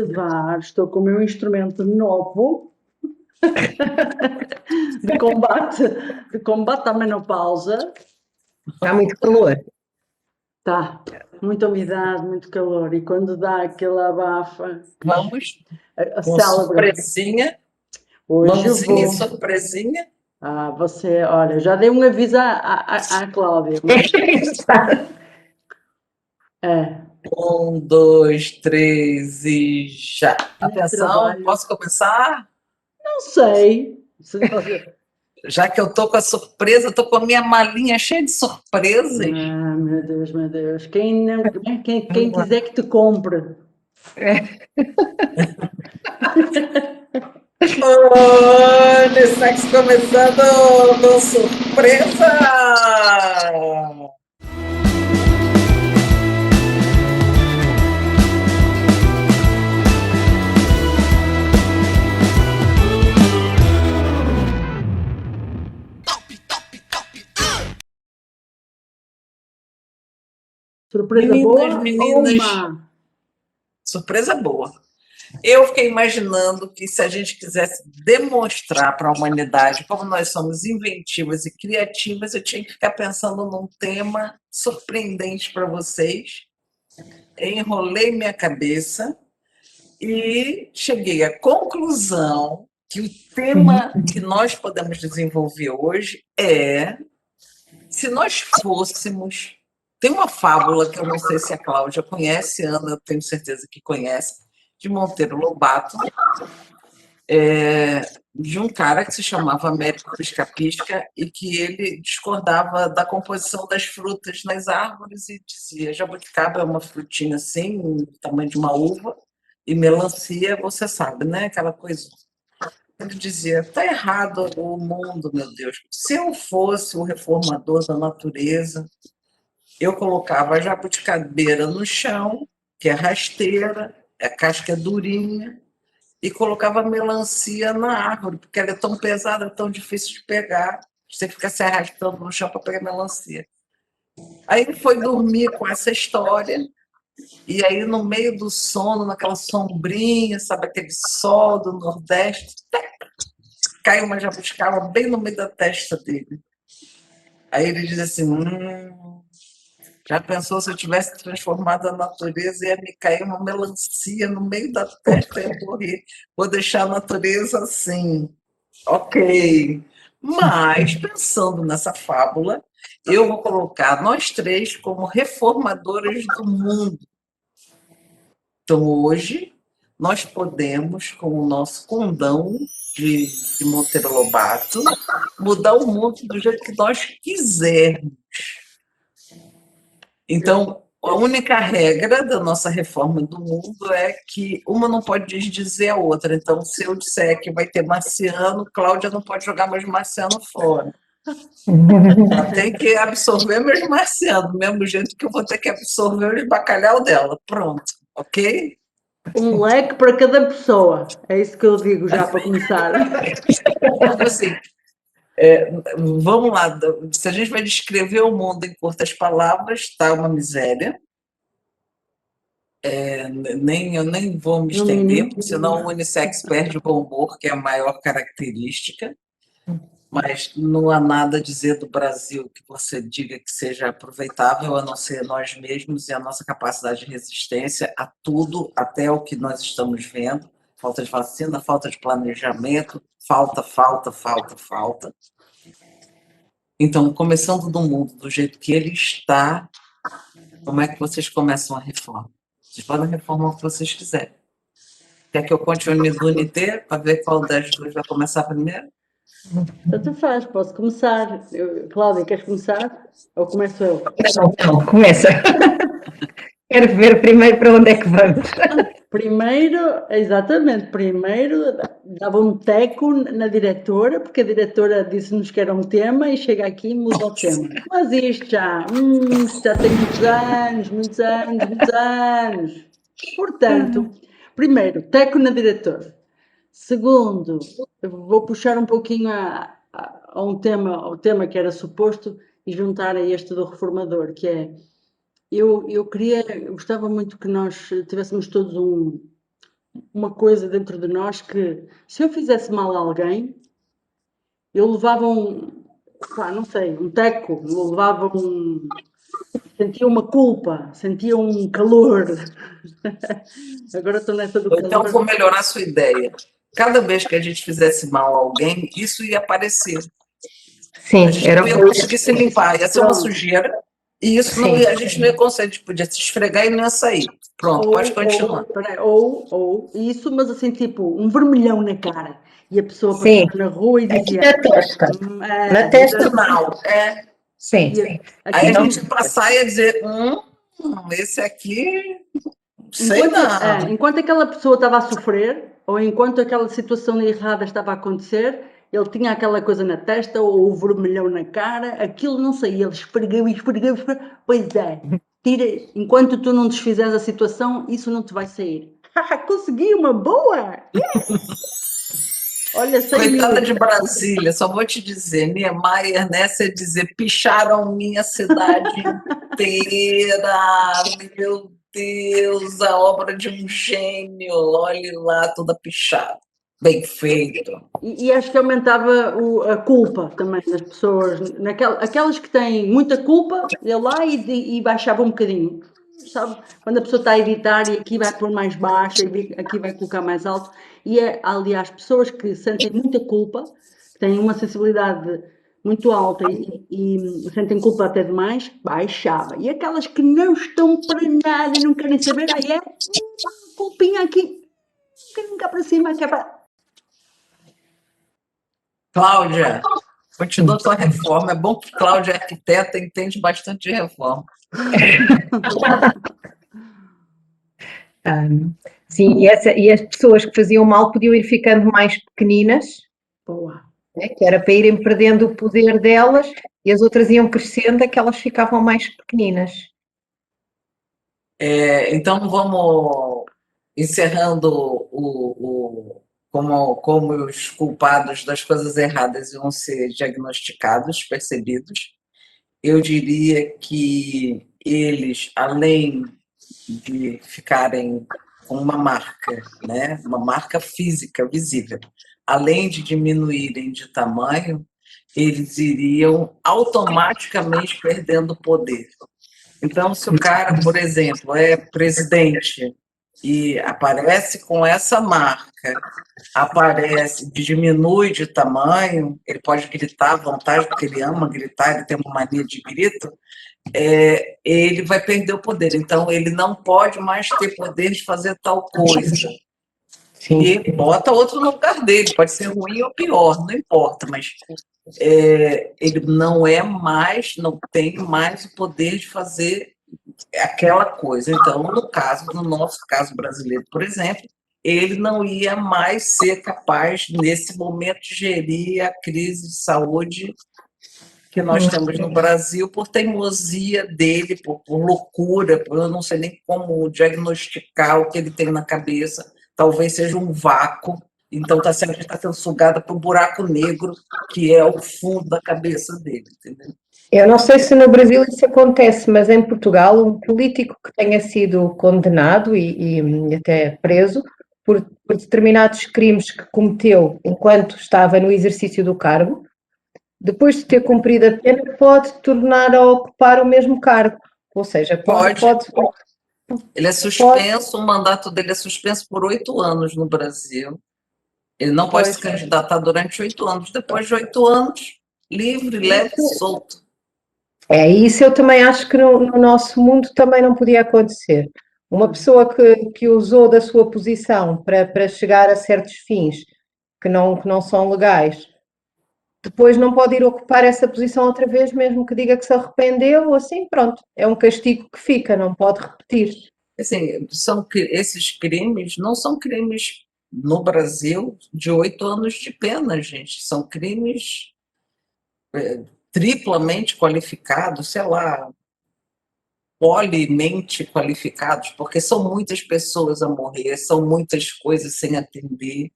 gravar, estou com o meu instrumento novo de combate à menopausa. Está muito calor. Tá, muita umidade, muito calor, e quando dá aquela abafa, Vamos a com célebre. surpresinha, Hoje eu mãozinha e vou. surpresinha. Você, olha, já dei um aviso à Cláudia. É. 1, 2, 3 e já. Atenção, trabalho. posso começar? Não sei. Já que eu tô com a surpresa, tô com a minha malinha cheia de surpresas. Ah, meu Deus, meu Deus. Quem quiser que te compre. Unissex começando com surpresa! Surpresa Meninas, boa meninas. ou má? Surpresa boa. Eu fiquei imaginando que se a gente quisesse demonstrar para a humanidade como nós somos inventivas e criativas, eu tinha que ficar pensando num tema surpreendente para vocês. Enrolei minha cabeça e cheguei à conclusão que o tema que nós podemos desenvolver hoje é se nós fôssemos. Tem uma fábula que eu não sei se a Cláudia conhece, Ana, eu tenho certeza que conhece, de Monteiro Lobato, de um cara que se chamava Américo Pisca-Pisca e que ele discordava da composição das frutas nas árvores e dizia: jabuticaba é uma frutinha assim, do tamanho de uma uva, e melancia, você sabe, né? Aquela coisa. Ele dizia: está errado o mundo, meu Deus. Se eu fosse o reformador da natureza, eu colocava a jabuticabeira no chão, que é rasteira, a casca é durinha, e colocava a melancia na árvore, porque ela é tão pesada, tão difícil de pegar, você fica se arrastando no chão para pegar melancia. Aí ele foi dormir com essa história, e aí no meio do sono, naquela sombrinha, sabe, aquele sol do Nordeste, cai uma jabuticaba bem no meio da testa dele. Aí ele diz assim: já pensou se eu tivesse transformado a natureza, ia me cair uma melancia no meio da testa e ia morrer. Vou deixar a natureza assim. Ok. Mas, pensando nessa fábula, eu vou colocar nós três como reformadoras do mundo. Então, hoje, nós podemos, com o nosso condão de Monteiro Lobato, mudar o mundo do jeito que nós quisermos. Então, a única regra da nossa reforma do mundo é que uma não pode desdizer a outra. Então, se eu disser que vai ter marciano, Cláudia não pode jogar meus marcianos fora. Ela tem que absorver meus marcianos, do mesmo jeito que eu vou ter que absorver os bacalhau dela. Pronto, ok? Um leque para cada pessoa. É isso que eu digo já para começar. Assim, vamos lá, se a gente vai descrever o mundo em curtas palavras, está uma miséria. Eu nem vou me estender, porque senão o unissex perde o bom humor, que é a maior característica. Mas não há nada a dizer do Brasil que você diga que seja aproveitável, a não ser nós mesmos e a nossa capacidade de resistência a tudo, até o que nós estamos vendo. Falta de vacina, falta de planejamento, falta. Então, começando do mundo do jeito que ele está, como é que vocês começam a reforma? Vocês podem reformar o que vocês quiserem. Quer que eu continue do UNT para ver qual das duas vai começar primeiro? Tanto faz, posso começar. Cláudia, queres começar? Ou começo eu? Não, começa. Quero ver primeiro para onde é que vamos. Primeiro, exatamente, primeiro dava um teco na diretora, porque a diretora disse-nos que era um tema e chega aqui e muda o tema. Mas isto já tem muitos anos. Portanto, primeiro, teco na diretora. Segundo, eu vou puxar um pouquinho ao tema que era suposto e juntar a este do reformador, que é, eu gostava muito que nós tivéssemos todos uma coisa dentro de nós que, se eu fizesse mal a alguém, eu levava não sei, um teco, eu levava sentia uma culpa, sentia um calor. Agora estou nessa do Então, calor. vou melhorar a sua ideia. Cada vez que a gente fizesse mal a alguém, isso ia aparecer. Sim, A gente era não ia o conseguir se limpar, ia ser uma sujeira, e isso não ia, a gente não ia conseguir, a gente podia se esfregar e não ia sair. Pronto, pode continuar. Ou isso, mas assim, tipo, um vermelhão na cara. E a pessoa Sim. passava na rua e Aqui dizia. na testa. Na testa. Não, é. Sim. Aí a Aqui, gente ia passar e ia dizer, esse aqui, sei não. enquanto aquela pessoa estava a sofrer, ou enquanto aquela situação errada estava a acontecer, ele tinha aquela coisa na testa, ou o vermelhão na cara, aquilo não saía, ele esfregou, esfregou. Pois é, tira, enquanto tu não desfizeres a situação, isso não te vai sair. Consegui uma boa! Olha, Coitada de Brasília, só vou te dizer, Niemeyer, nessa é dizer, picharam minha cidade inteira, meu Deus, a obra de um gênio, olhe lá, toda pichada, bem feito. E acho que aumentava a culpa também das pessoas, aquelas que têm muita culpa, ia lá e baixava um bocadinho, sabe? Quando a pessoa está a editar e aqui vai pôr mais baixo, e aqui vai colocar mais alto, e aliás, pessoas que sentem muita culpa, têm uma sensibilidade muito alta e sentem culpa até demais, baixava. E aquelas que não estão para nada, não querem saber, aí é culpinha aqui, um bocadinho cá para cima, que é para... Cláudia, continua sua reforma. É bom que Cláudia é arquiteta e entende bastante de reforma. Sim, e as pessoas que faziam mal podiam ir ficando mais pequeninas, Boa. né, que era para irem perdendo o poder delas, e as outras iam crescendo, é que elas ficavam mais pequeninas. Então, vamos encerrando como os culpados das coisas erradas iam ser diagnosticados, percebidos. Eu diria que eles, além de ficarem com uma marca, né, uma marca física visível, além de diminuírem de tamanho, eles iriam automaticamente perdendo poder. Então, se o cara, por exemplo, é presidente e aparece com essa marca, diminui de tamanho, ele pode gritar à vontade, porque ele ama gritar, ele tem uma mania de grito, ele vai perder o poder. Então, ele não pode mais ter poder de fazer tal coisa. Sim. E bota outro no lugar dele, pode ser ruim ou pior, não importa, mas ele não tem mais o poder de fazer aquela coisa. Então, no nosso caso brasileiro, por exemplo, ele não ia mais ser capaz, nesse momento, de gerir a crise de saúde que nós temos no Brasil por teimosia dele, por loucura, eu não sei nem como diagnosticar o que ele tem na cabeça, talvez seja um vácuo, então está sendo sugada para o buraco negro, que é o fundo da cabeça dele, entendeu? Eu não sei se no Brasil isso acontece, mas em Portugal, um político que tenha sido condenado e até preso por determinados crimes que cometeu enquanto estava no exercício do cargo, depois de ter cumprido a pena, pode tornar a ocupar o mesmo cargo. Ou seja, pode. Ele é suspenso, o mandato dele é suspenso por 8 anos no Brasil. Ele não pode se candidatar durante 8 anos. Depois de 8 anos, livre, leve e solto. Isso eu também acho que no nosso mundo também não podia acontecer. Uma pessoa que usou da sua posição para chegar a certos fins que não são legais, depois não pode ir ocupar essa posição outra vez, mesmo que diga que se arrependeu, assim, pronto, é um castigo que fica, não pode repetir. Assim, esses crimes não são crimes no Brasil de 8 anos de pena, gente. São crimes triplamente qualificados, sei lá, polimente qualificados, porque são muitas pessoas a morrer, são muitas coisas sem atender.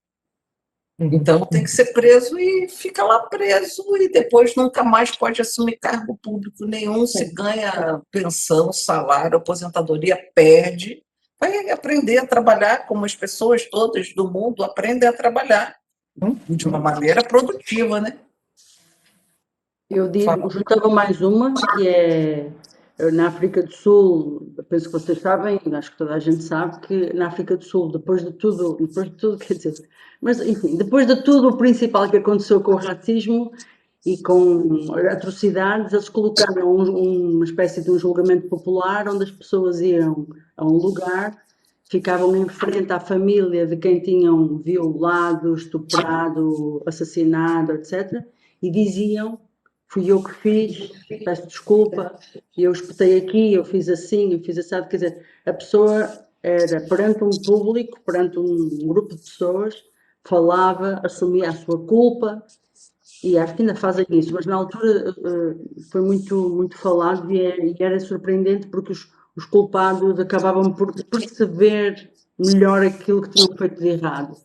Então tem que ser preso e fica lá preso e depois nunca mais pode assumir cargo público nenhum, se ganha pensão, salário, aposentadoria, perde, vai aprender a trabalhar como as pessoas todas do mundo aprendem a trabalhar de uma maneira produtiva, né? Eu digo, juntava mais uma, que é na África do Sul, penso que vocês sabem, acho que toda a gente sabe, que na África do Sul, depois de tudo, quer dizer, mas enfim, depois de tudo, o principal que aconteceu com o racismo e com atrocidades, eles colocaram uma espécie de um julgamento popular, onde as pessoas iam a um lugar, ficavam em frente à família de quem tinham violado, estuprado, assassinado, etc., e diziam: fui eu que fiz, peço desculpa, eu espetei aqui, eu fiz assim, eu fiz assado. Quer dizer, a pessoa era perante um público, perante um grupo de pessoas, falava, assumia a sua culpa, e acho que ainda fazem isso, mas na altura foi muito falado e era surpreendente porque os culpados acabavam por perceber melhor aquilo que tinham feito de errado.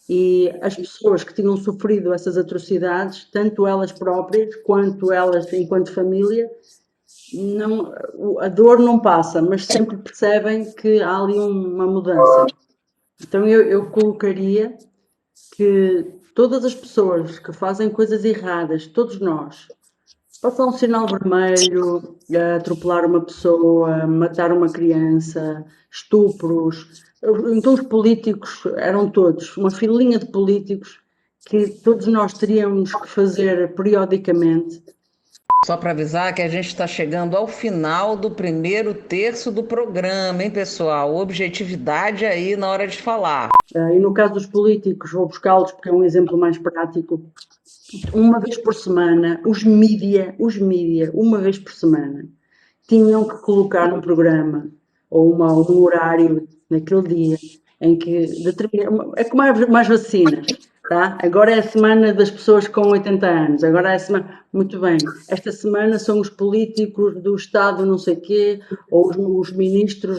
E as pessoas que tinham sofrido essas atrocidades, tanto elas próprias quanto elas enquanto família, não, a dor não passa, mas sempre percebem que há ali uma mudança. Então eu colocaria que todas as pessoas que fazem coisas erradas, todos nós, passar um sinal vermelho, atropelar uma pessoa, matar uma criança, estupros. Então os políticos eram todos, uma filinha de políticos que todos nós teríamos que fazer periodicamente. Só para avisar que a gente está chegando ao final do primeiro terço do programa, hein, pessoal? Objetividade aí na hora de falar. E no caso dos políticos, vou buscá-los porque é um exemplo mais prático. Uma vez por semana, os mídia, uma vez por semana, tinham que colocar num programa ou um horário naquele dia em que determina. É como mais vacinas, tá? Agora é a semana das pessoas com 80 anos, agora é a semana. Muito bem, esta semana são os políticos do Estado, não sei quê, ou os ministros,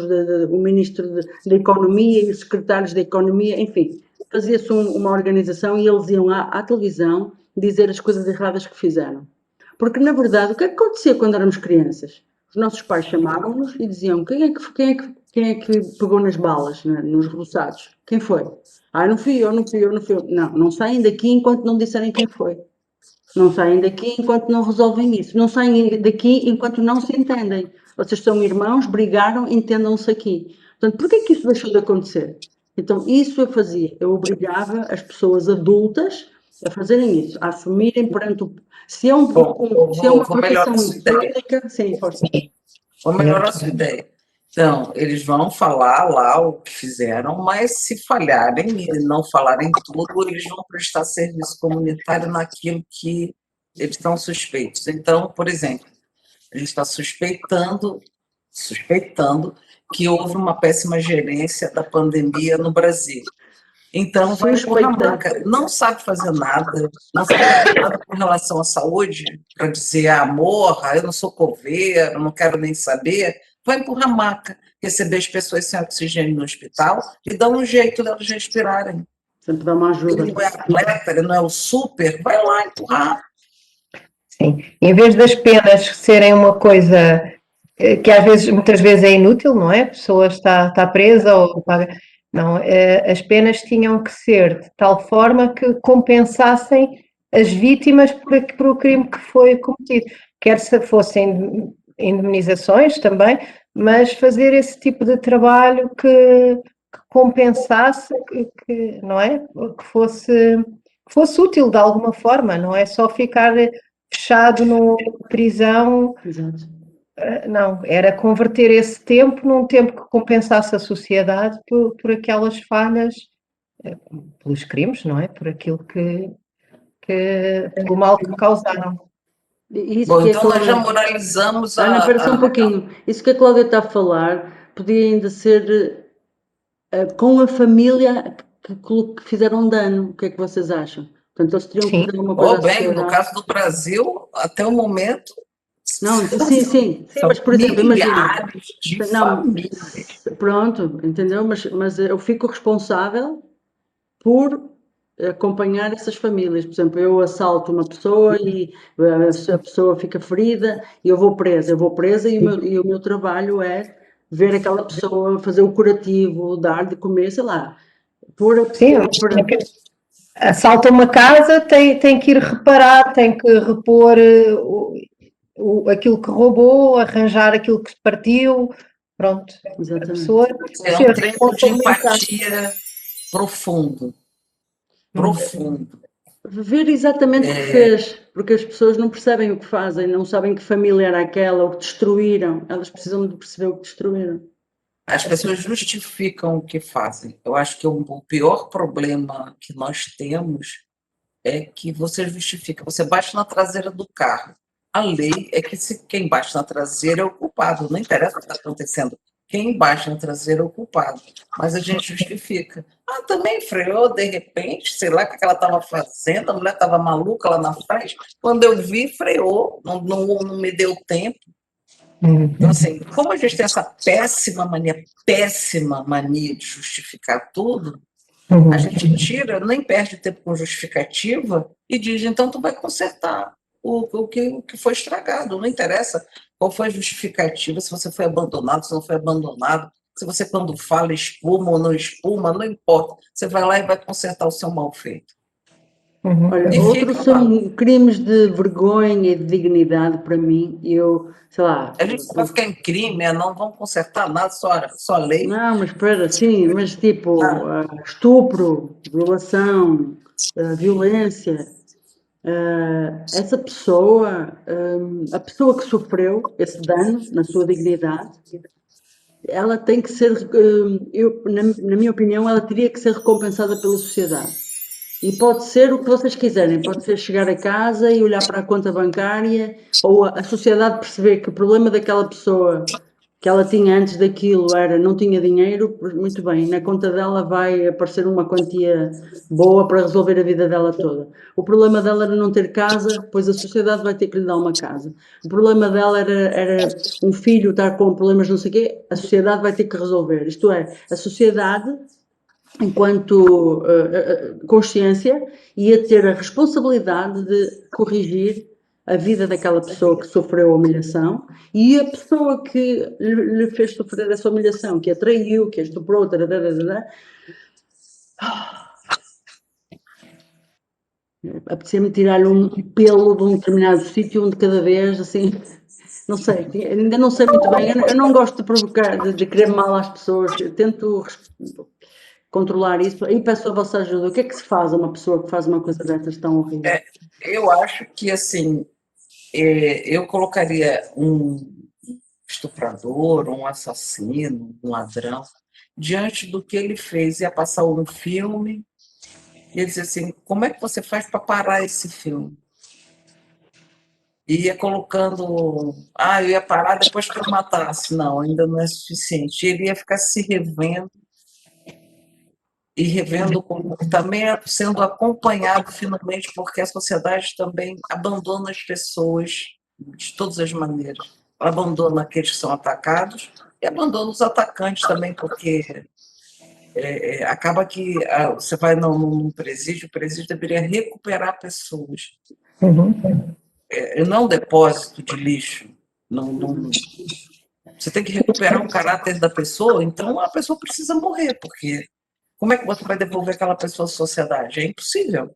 o ministro da Economia e os secretários da Economia, enfim. Fazia-se uma organização e eles iam à televisão dizer as coisas erradas que fizeram. Porque, na verdade, o que é que acontecia quando éramos crianças? Os nossos pais chamavam-nos e diziam: quem é que pegou nas balas, nos roçados? Quem foi? Não fui eu. Não saem daqui enquanto não disserem quem foi. Não saem daqui enquanto não resolvem isso. Não saem daqui enquanto não se entendem. Vocês são irmãos, brigaram, entendam-se aqui. Portanto, porquê que isso deixou de acontecer? Então, isso eu fazia. Eu obrigava as pessoas adultas a fazerem isso, a assumirem perante o... Se é uma profissão pública... Sim, força. Vou melhorar a sua ideia. Então, eles vão falar lá o que fizeram, mas se falharem e não falarem tudo, eles vão prestar serviço comunitário naquilo que eles estão suspeitos. Então, por exemplo, a gente está suspeitando que houve uma péssima gerência da pandemia no Brasil. Então, vai empurrar a maca. Não sabe fazer nada, não sabe fazer nada com relação à saúde, para dizer, morra, eu não sou coveiro, não quero nem saber. Vai empurrar a maca, receber as pessoas sem oxigênio no hospital e dar um jeito delas respirarem. Sempre dá uma ajuda. Ele não é atleta, ele não é o super, vai lá empurrar. Sim, em vez das penas serem uma coisa que às vezes, muitas vezes é inútil, não é? A pessoa está presa ou paga. Não, as penas tinham que ser de tal forma que compensassem as vítimas por o crime que foi cometido. Quer se fossem indemnizações também, mas fazer esse tipo de trabalho que compensasse, que não é? Que fosse útil de alguma forma, não é só ficar fechado numa prisão. Exato. Não, era converter esse tempo num tempo que compensasse a sociedade por aquelas falhas, pelos crimes, não é? Por aquilo pelo mal que causaram. Isso Bom, que então nós já moralizamos Ana, espera só um pouquinho. Isso que a Cláudia está a falar podia ainda ser com a família que fizeram dano. O que é que vocês acham? Portanto, eles teriam que fazer uma coisa bem, no caso do Brasil, até o momento... Não, sim, mas por exemplo, imagina... Pronto, entendeu? Mas eu fico responsável por acompanhar essas famílias. Por exemplo, eu assalto uma pessoa e a pessoa fica ferida e eu vou presa e o meu trabalho é ver aquela pessoa fazer o curativo, dar de comer, sei lá, pôr a Sim, pessoa para... assalta uma casa, tem que ir reparar, tem que repor aquilo que roubou, arranjar aquilo que partiu, pronto. A Exatamente. pessoa É um ser treino de responsabilizada. empatia profundo. Profundo. Ver exatamente o que fez, porque as pessoas não percebem o que fazem, não sabem que família era aquela, o que destruíram, elas precisam de perceber o que destruíram. As pessoas justificam o que fazem. Eu acho que o pior problema que nós temos é que você justifica, você bate na traseira do carro. A lei é que quem bate na traseira é o culpado, não interessa o que está acontecendo. Quem bate na traseira é o culpado. Mas a gente justifica. Ah, também freou, de repente, sei lá o que ela estava fazendo, a mulher estava maluca lá na frente. Quando eu vi, freou, não me deu tempo. Então, assim, como a gente tem essa péssima mania de justificar tudo, a gente tira, nem perde tempo com justificativa e diz, então tu vai consertar o que foi estragado. Não interessa qual foi a justificativa, se você foi abandonado, se não foi abandonado, se você quando fala espuma ou não espuma, não importa. Você vai lá e vai consertar o seu mal feito. Olha, E outros fica lá. são crimes de vergonha e de dignidade para mim. Eu, sei lá, A gente vai ficar em crime, não vamos consertar nada, só lei. não, mas espera, sim, mas tipo, Ah, estupro, violação, violência, essa pessoa, a pessoa que sofreu esse dano na sua dignidade, ela tem que ser, na minha opinião, ela teria que ser recompensada pela sociedade. E pode ser o que vocês quiserem, pode ser chegar a casa e olhar para a conta bancária, ou a sociedade perceber que o problema daquela pessoa que ela tinha antes daquilo era não tinha dinheiro, muito bem, na conta dela vai aparecer uma quantia boa para resolver a vida dela toda. O problema dela era não ter casa, pois a sociedade vai ter que lhe dar uma casa. O problema dela era um filho estar com problemas não sei o quê, a sociedade vai ter que resolver. Isto é, a sociedade enquanto consciência, ia ter a responsabilidade de corrigir a vida daquela pessoa que sofreu a humilhação e a pessoa que lhe fez sofrer essa humilhação, que a traiu, que a estuprou, apetecia-me tirar-lhe um pelo de um determinado sítio, um de cada vez, assim, não sei, ainda não sei muito bem, eu não gosto de provocar, de querer mal às pessoas, eu tento controlar isso e peço a vossa ajuda. O que é que se faz a uma pessoa que faz uma coisa dessas tão horrível? eu acho que, assim, eu colocaria um estuprador, um assassino, um ladrão, diante do que ele fez, ia passar um filme, e ia dizer assim, como é que você faz para parar esse filme? E ia colocando, eu ia parar depois que eu matasse. Não, ainda não é suficiente. Ele ia ficar se revendo, e revendo também sendo acompanhado finalmente, porque a sociedade também abandona as pessoas de todas as maneiras. Ela abandona aqueles que são atacados e abandona os atacantes também, porque acaba que você vai num presídio, o presídio deveria recuperar pessoas. Não um depósito de lixo. Você tem que recuperar o caráter da pessoa, então a pessoa precisa morrer, porque como é que você vai devolver aquela pessoa à sociedade? É impossível.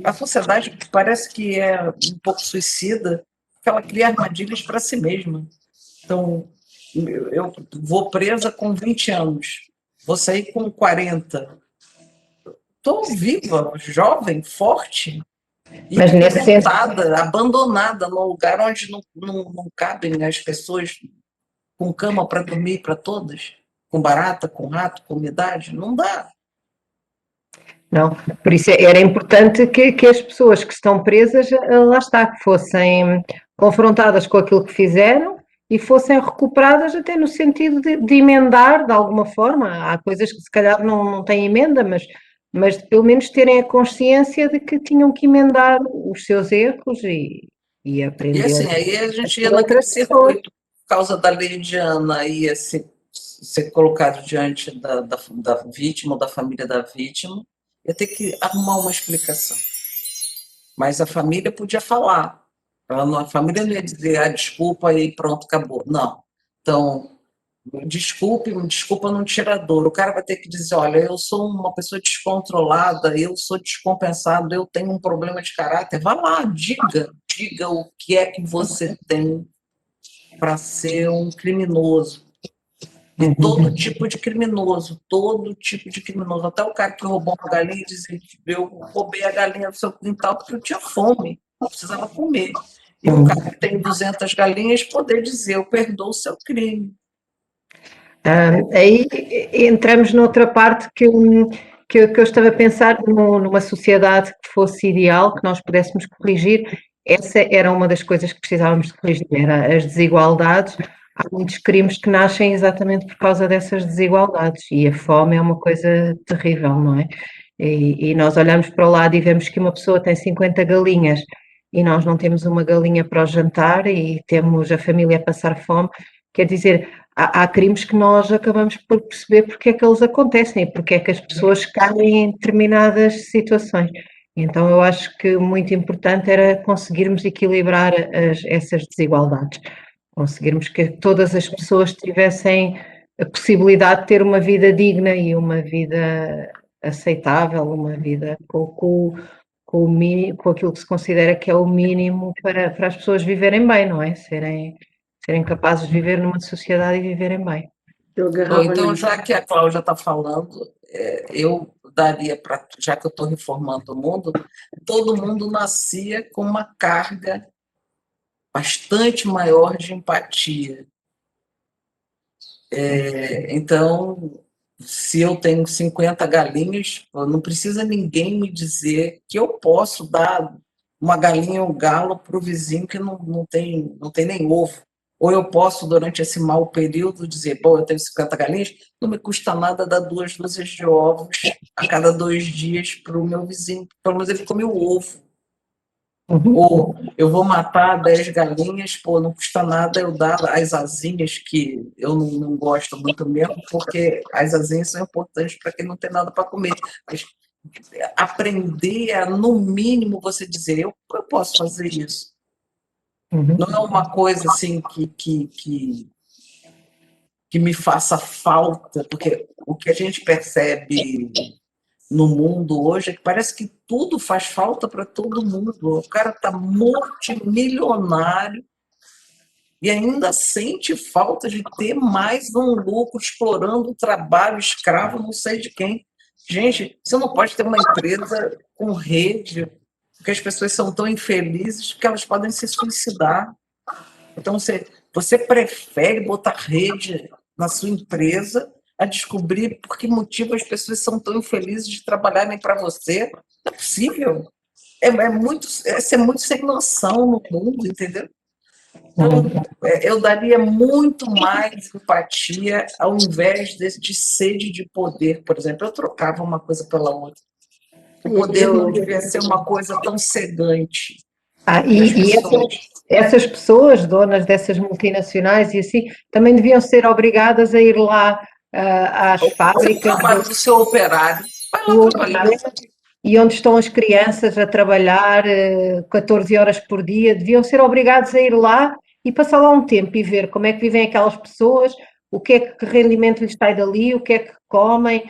A sociedade parece que é um pouco suicida, porque ela cria armadilhas para si mesma. Então, eu vou presa com 20 anos, vou sair com 40. Estou viva, jovem, forte, e Mas nesse revoltada, abandonada num lugar onde não cabem as pessoas com cama para dormir para todas, com barata, com rato, com umidade. Não dá. Não, por isso era importante que as pessoas que estão presas, lá está, que fossem confrontadas com aquilo que fizeram e fossem recuperadas até no sentido de emendar de alguma forma. Há coisas que se calhar não têm emenda, mas pelo menos terem a consciência de que tinham que emendar os seus erros e E aprender assim, aí a gente ia por naquele outras pessoas. circuito, por causa da lei de Ana, ia ser colocado diante da vítima ou da família da vítima, ia ter que arrumar uma explicação. Mas a família podia falar. A família não ia dizer, desculpa e pronto, acabou. Não. Então, Desculpa não tira a dor. O cara vai ter que dizer, olha, eu sou uma pessoa descontrolada, eu sou descompensado, eu tenho um problema de caráter. Vá lá, diga o que é que você tem para ser um criminoso. E todo tipo de criminoso, até o cara que roubou uma galinha diz, eu roubei a galinha do seu quintal porque eu tinha fome, eu precisava comer. E o cara que tem 200 galinhas poder dizer, eu perdoo o seu crime. Aí entramos noutra parte que eu estava a pensar numa sociedade que fosse ideal, que nós pudéssemos corrigir. Essa era uma das coisas que precisávamos de corrigir, era as desigualdades. Há muitos crimes que nascem exatamente por causa dessas desigualdades e a fome é uma coisa terrível, não é? E nós olhamos para o lado e vemos que uma pessoa tem 50 galinhas e nós não temos uma galinha para o jantar e temos a família a passar fome. Quer dizer, há crimes que nós acabamos por perceber porque é que eles acontecem e porque é que as pessoas caem em determinadas situações. Então, eu acho que muito importante era conseguirmos equilibrar essas desigualdades, conseguirmos que todas as pessoas tivessem a possibilidade de ter uma vida digna e uma vida aceitável, uma vida com aquilo que se considera que é o mínimo para as pessoas viverem bem, não é? Serem capazes de viver numa sociedade e viverem bem. Eu agarrava Então, nisso. já que a Cláudia está falando, eu daria para, já que eu estou reformando o mundo, todo mundo nascia com uma carga bastante maior de empatia. Então, se eu tenho 50 galinhas, não precisa ninguém me dizer que eu posso dar uma galinha ou um galo para o vizinho que não tem nem ovo. Ou eu posso, durante esse mau período, dizer, bom, eu tenho 50 galinhas, não me custa nada dar 2 dúzias de ovos a cada 2 dias para o meu vizinho, pelo menos ele come o ovo. Ou eu vou matar 10 galinhas, pô, não custa nada eu dar as asinhas, que eu não gosto muito mesmo, porque as asinhas são importantes para quem não tem nada para comer. Mas aprender a, no mínimo, você dizer, eu posso fazer isso. Não é uma coisa assim que me faça falta, porque o que a gente percebe no mundo hoje é que parece que tudo faz falta para todo mundo. O cara está multimilionário e ainda sente falta de ter mais um lucro explorando o trabalho escravo, não sei de quem. Gente, você não pode ter uma empresa com rede, porque as pessoas são tão infelizes que elas podem se suicidar. Então, você prefere botar rede na sua empresa a descobrir por que motivo as pessoas são tão infelizes de trabalharem para você? Não é possível. É ser muito sem noção no mundo, entendeu? Então, eu daria muito mais empatia ao invés de sede de poder, por exemplo. Eu trocava uma coisa pela outra. O poder não devia ser uma coisa tão cegante. Essas pessoas, donas dessas multinacionais e assim, também deviam ser obrigadas a ir lá às fábricas. O trabalho do seu operário. Vai lá trabalhar. E onde estão as crianças a trabalhar 14 horas por dia, deviam ser obrigados a ir lá e passar lá um tempo e ver como é que vivem aquelas pessoas, o que é que rendimento lhes sai dali, o que é que comem,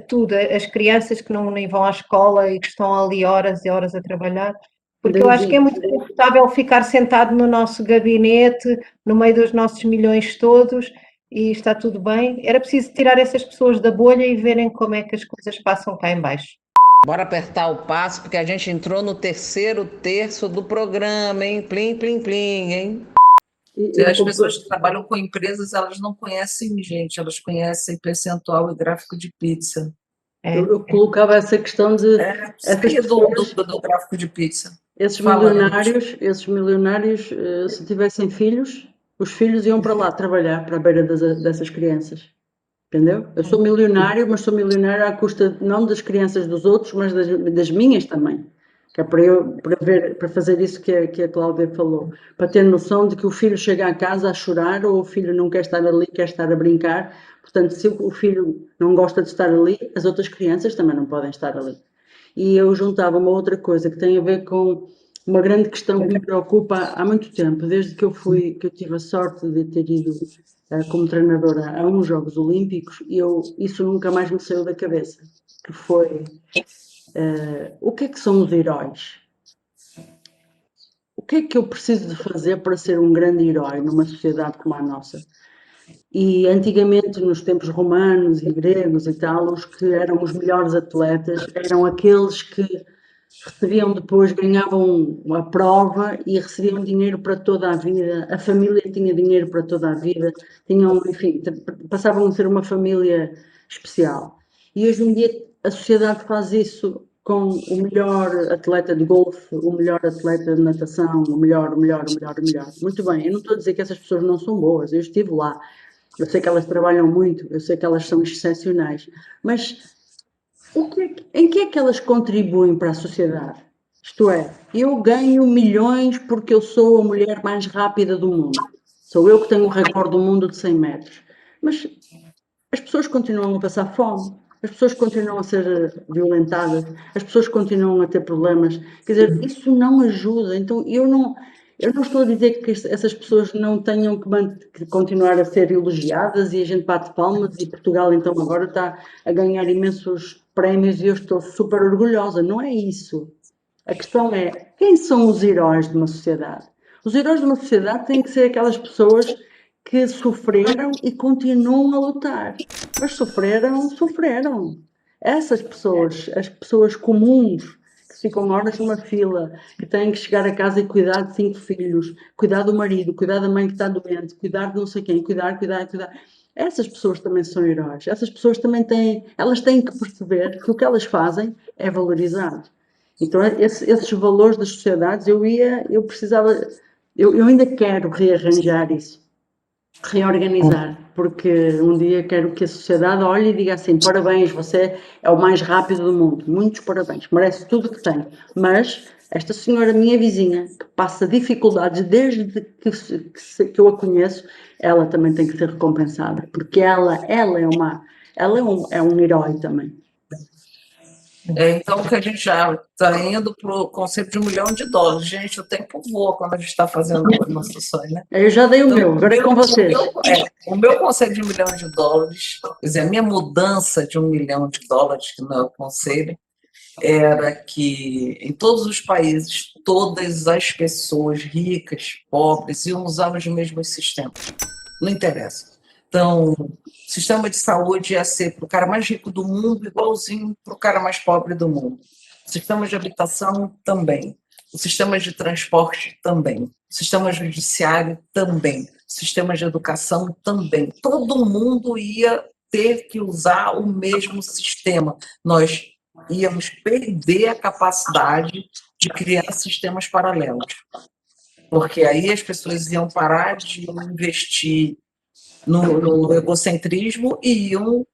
tudo. As crianças que nem vão à escola e que estão ali horas e horas a trabalhar. Porque eu acho que é muito confortável ficar sentado no nosso gabinete, no meio dos nossos milhões todos, e está tudo bem. Era preciso tirar essas pessoas da bolha e verem como é que as coisas passam cá em baixo. Bora apertar o passo, porque a gente entrou no terceiro terço do programa, hein? Plim, plim, plim, hein? As pessoas que trabalham com empresas, elas não conhecem gente, elas conhecem percentual e gráfico de pizza. Eu colocava essa questão de... do gráfico de pizza. Esses milionários, se tivessem filhos, os filhos iam para lá trabalhar, para a beira dessas crianças. Entendeu? Eu sou milionário, mas sou milionário à custa não das crianças dos outros, mas das minhas também. Que é para fazer isso que a Cláudia falou. Para ter noção de que o filho chega a casa a chorar ou o filho não quer estar ali, quer estar a brincar. Portanto, se o filho não gosta de estar ali, as outras crianças também não podem estar ali. E eu juntava uma outra coisa que tem a ver com uma grande questão que me preocupa há muito tempo, desde que eu tive a sorte de ter ido como treinadora a uns Jogos Olímpicos, e isso nunca mais me saiu da cabeça, que foi o que é que são os heróis? O que é que eu preciso de fazer para ser um grande herói numa sociedade como a nossa? E antigamente, nos tempos romanos e gregos e tal, os que eram os melhores atletas eram aqueles que recebiam depois, ganhavam a prova e recebiam dinheiro para toda a vida, a família tinha dinheiro para toda a vida, tinham, enfim, passavam a ser uma família especial. E hoje em dia a sociedade faz isso com o melhor atleta de golfe, o melhor atleta de natação, o melhor. Muito bem, eu não estou a dizer que essas pessoas não são boas, eu estive lá, eu sei que elas trabalham muito, eu sei que elas são excepcionais, mas em que é que elas contribuem para a sociedade? Isto é, eu ganho milhões porque eu sou a mulher mais rápida do mundo. Sou eu que tenho o recorde do mundo de 100 metros. Mas as pessoas continuam a passar fome, as pessoas continuam a ser violentadas, as pessoas continuam a ter problemas. Quer dizer, isso não ajuda. Então, eu não estou a dizer que essas pessoas não tenham que continuar a ser elogiadas e a gente bate palmas e Portugal então agora está a ganhar imensos prémios e eu estou super orgulhosa. Não é isso. A questão é, quem são os heróis de uma sociedade? Os heróis de uma sociedade têm que ser aquelas pessoas que sofreram e continuam a lutar. Mas sofreram. Essas pessoas, as pessoas comuns, que ficam horas numa fila, que têm que chegar a casa e cuidar de 5 filhos, cuidar do marido, cuidar da mãe que está doente, cuidar de não sei quem, cuidar. Essas pessoas também são heróis. Essas pessoas também elas têm que perceber que o que elas fazem é valorizado. Então, esses valores das sociedades, eu ainda quero rearranjar isso, reorganizar, porque um dia quero que a sociedade olhe e diga assim, parabéns, você é o mais rápido do mundo, muitos parabéns, merece tudo o que tem, mas esta senhora, minha vizinha, que passa dificuldades desde que eu a conheço, ela também tem que ser recompensada, porque ela é um herói também. Então, que a gente já está indo para o conceito de $1 milhão. Gente, o tempo voa quando a gente está fazendo nossas sessões, né? Eu já dei o meu, agora é com vocês. O meu conceito de $1 milhão, quer dizer, a minha mudança de $1 milhão, que não é o conselho, era que em todos os países, todas as pessoas ricas, pobres, iam usar os mesmos sistemas. Não interessa. Então, o sistema de saúde ia ser para o cara mais rico do mundo, igualzinho para o cara mais pobre do mundo. O sistema de habitação também. O sistema de transporte também. O sistema judiciário também. O sistema de educação também. Todo mundo ia ter que usar o mesmo sistema. Nós íamos perder a capacidade de criar sistemas paralelos. Porque aí as pessoas iam parar de investir no egocentrismo e iam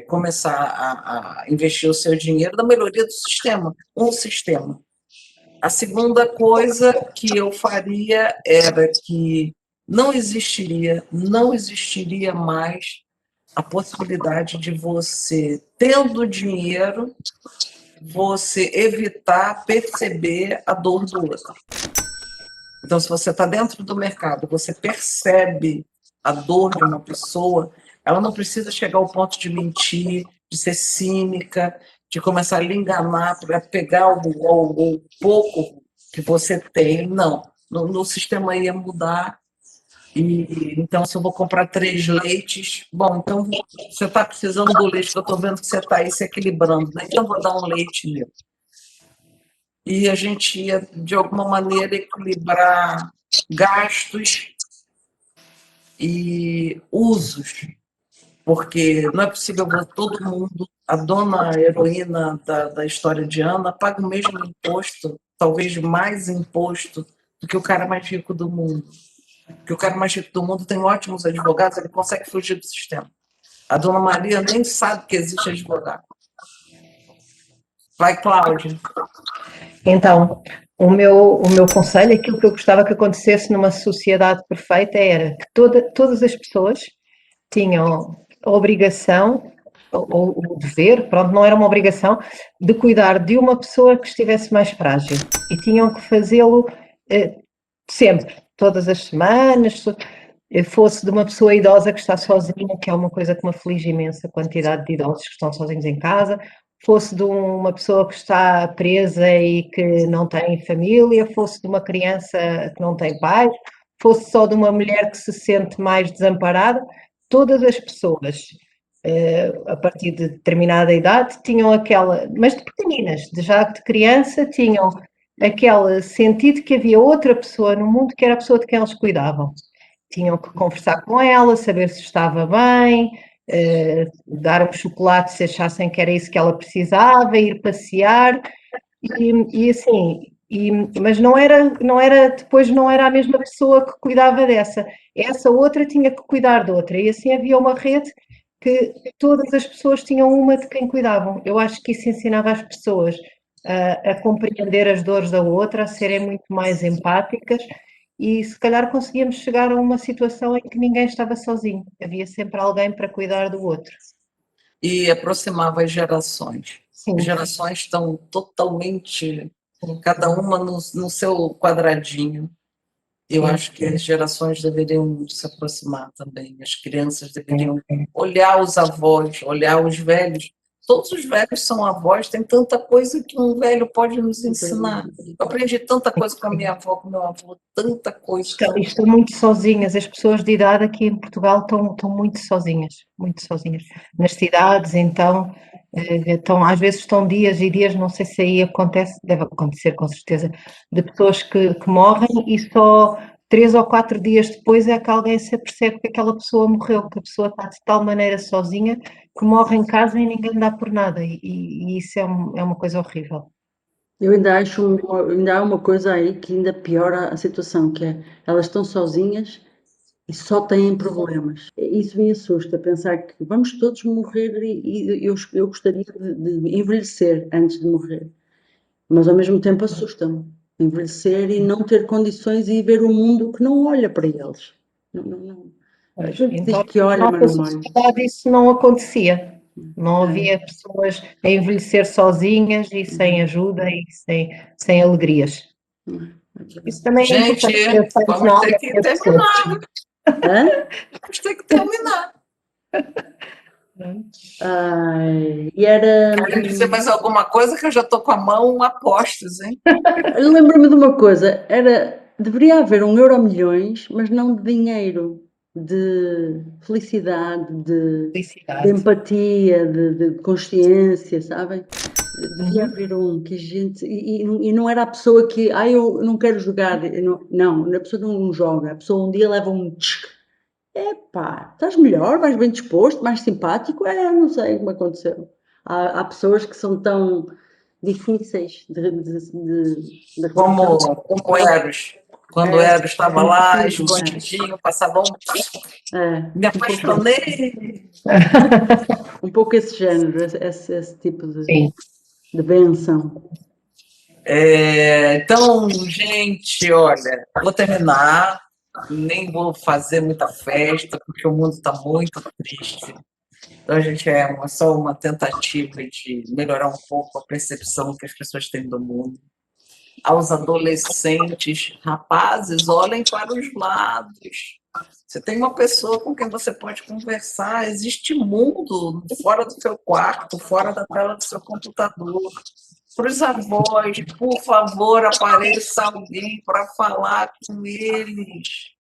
começar a investir o seu dinheiro na melhoria do sistema, um sistema. A segunda coisa que eu faria era que não existiria mais a possibilidade de você, tendo dinheiro, você evitar perceber a dor do outro. Então, se você está dentro do mercado, você percebe a dor de uma pessoa, ela não precisa chegar ao ponto de mentir, de ser cínica, de começar a lhe enganar para pegar o pouco que você tem. Não, no sistema ia mudar. E, então, se eu vou comprar 3 leites, bom, então você está precisando do leite, que eu estou vendo que você está aí se equilibrando, né? Então, eu vou dar um leite meu. E a gente ia, de alguma maneira, equilibrar gastos e usos, porque não é possível ver todo mundo, a dona heroína da história de Ana paga o mesmo imposto, talvez mais imposto do que o cara mais rico do mundo. Porque o cara mais rico do mundo tem ótimos advogados, ele consegue fugir do sistema. A dona Maria nem sabe que existe advogado. Vai, Cláudia. Então, o meu conselho, aquilo que eu gostava que acontecesse numa sociedade perfeita era que todas as pessoas tinham a obrigação, ou o dever, pronto, não era uma obrigação, de cuidar de uma pessoa que estivesse mais frágil. E tinham que fazê-lo sempre, todas as semanas, fosse de uma pessoa idosa que está sozinha, que é uma coisa que me aflige imenso, a quantidade de idosos que estão sozinhos em casa, fosse de uma pessoa que está presa e que não tem família, fosse de uma criança que não tem pais, fosse só de uma mulher que se sente mais desamparada, todas as pessoas, a partir de determinada idade, tinham aquela, mas de pequeninas, já de criança, tinham aquele sentido que havia outra pessoa no mundo que era a pessoa de quem eles cuidavam. Tinham que conversar com ela, saber se estava bem, dar um chocolate se achassem que era isso que ela precisava, ir passear, e assim, mas depois não era a mesma pessoa que cuidava dessa. Essa outra tinha que cuidar de outra, e assim havia uma rede que todas as pessoas tinham uma de quem cuidavam. Eu acho que isso ensinava as pessoas a compreender as dores da outra, a serem muito mais empáticas e se calhar conseguíamos chegar a uma situação em que ninguém estava sozinho, havia sempre alguém para cuidar do outro. E aproximava as gerações. Sim. As gerações estão totalmente, cada uma no seu quadradinho. Eu acho que as gerações deveriam se aproximar também, as crianças deveriam olhar os avós, olhar os velhos. Todos os velhos são avós, tem tanta coisa que um velho pode nos ensinar. Eu aprendi tanta coisa com a minha avó, com o meu avô, tanta coisa. Estão muito sozinhas, as pessoas de idade aqui em Portugal estão muito sozinhas. Nas cidades, então, às vezes estão dias e dias, não sei se aí acontece, deve acontecer com certeza, de pessoas que morrem e só 3 ou 4 dias depois é que alguém se apercebe que aquela pessoa morreu, que a pessoa está de tal maneira sozinha que morre em casa e ninguém dá por nada, e isso é uma coisa horrível. Eu ainda acho, ainda há uma coisa aí que ainda piora a situação, que é, elas estão sozinhas e só têm problemas. Isso me assusta, pensar que vamos todos morrer e eu gostaria de envelhecer antes de morrer. Mas ao mesmo tempo assusta-me envelhecer e não ter condições e ver um mundo que não olha para eles. A gente diz que olha, mas não olha. Isso não acontecia. Não havia pessoas a envelhecer sozinhas e sem ajuda e sem alegrias. Isso também é importante. Gente, vamos ter que terminar. Vamos ter que terminar. E era. Querem dizer mais alguma coisa que eu já estou com a mão a postos, hein? Lembro-me de uma coisa, deveria haver um Euromilhões, mas não de dinheiro, de felicidade, de empatia, de consciência, sabem? Devia haver um que a gente. E não era a pessoa que. Eu não quero jogar. Não, a pessoa não joga. A pessoa um dia leva um tchic. Epá, estás melhor, mais bem disposto, mais simpático? Não sei como aconteceu. Há pessoas que são tão difíceis de como Eros. Quando Eros estava lá, escondidinho, passava me apaixonei. Um pouco esse género, esse tipo de benção. Então, gente, olha, vou terminar, nem vou fazer muita festa, porque o mundo está muito triste. Então, a gente só uma tentativa de melhorar um pouco a percepção que as pessoas têm do mundo. Aos adolescentes, rapazes, olhem para os lados. Você tem uma pessoa com quem você pode conversar. Existe mundo fora do seu quarto, fora da tela do seu computador. Para os avós, por favor, apareça alguém para falar com eles.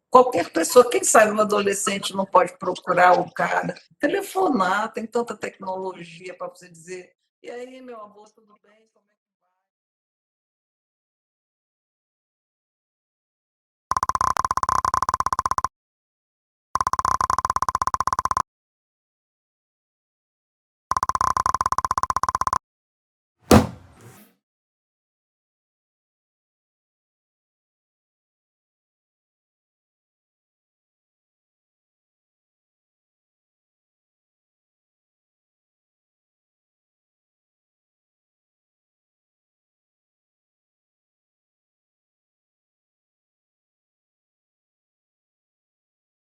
Qualquer pessoa, quem sabe um adolescente não pode procurar o cara, telefonar, tem tanta tecnologia para você dizer, e aí, meu avô, tudo bem?